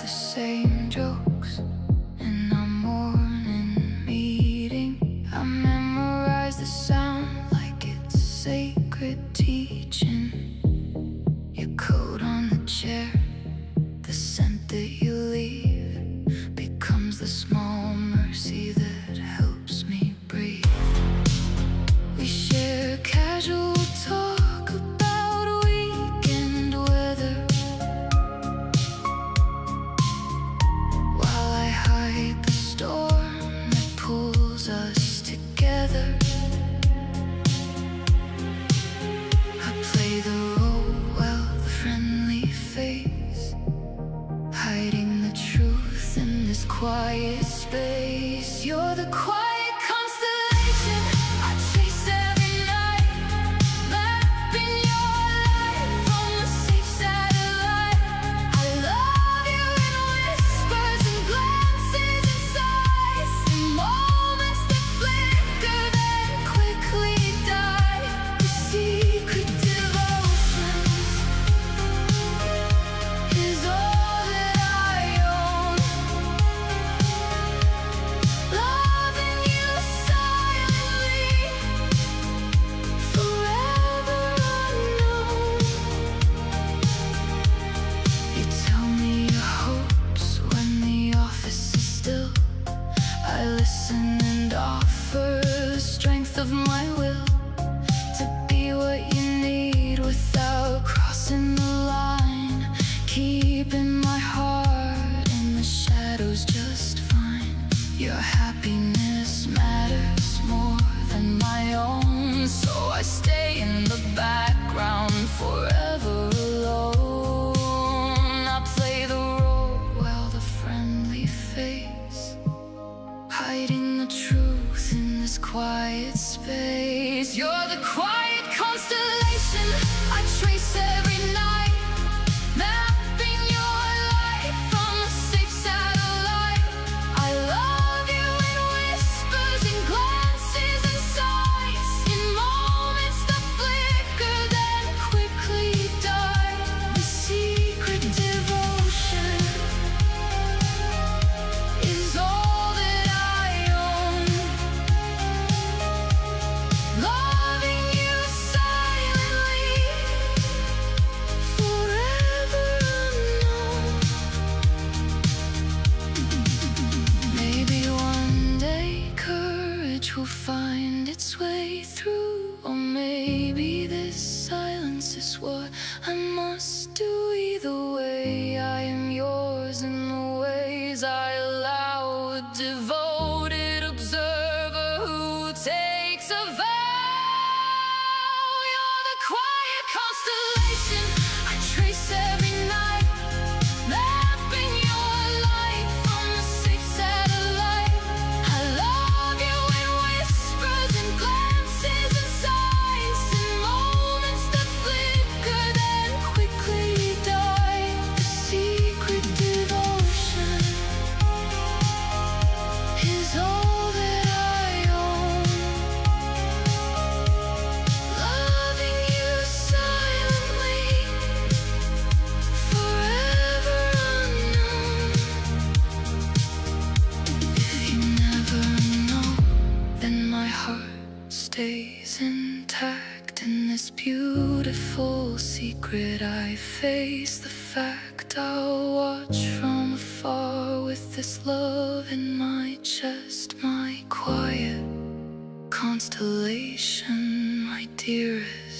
the same jokes in our morning meeting. I memorize the sound like it's sacred teaching. Your coat on the chair, the scent that you leave becomes the small mercy that helps me breathe. We share casual talk about weekend weather, while I hide the storm that pulls us together. I play the role well, the friendly face, hiding the truth in this quiet space. You're the quiet constellation I chase every night, mapping your life from a safe satellite. I love you in whispers and glances and sighs, in moments that flicker then quickly die. The secret devotion is all that I own. Loving you silently, forever unknown. You tell me your hopes when the office is still. I listen and offer the strength of my will to be what you need without crossing the line, keeping my heart in the shadows just fine. Your happiness matters more than my own, so I stay in the background forever alone. I play the role well, the friendly face, hiding the truth in this quiet space. You're the quiet constellation I trace every night, mapping your life from a safe satellite. I love you in whispers and glances and sighs, in moments that flicker then quickly die. The secret devotion is all that I own. Loving you silently, forever unknown. Maybe one day courage will find its way through, or maybe this silence is what I must do. Either way, I am yours in the ways I allow, a devoted observer who takes a vow. You're the quiet constellation I trace every night, mapping your life from a safe satellite. I love you in whispers and glances and sighs, in moments that flicker then quickly die. The secret devotion is all that I own. Loving you silently, forever unknown. If you never know, then my heart stays intact. In this beautiful secret I face the fact. I'll watch from afar with this love in my chest, my quiet constellation, my dearest.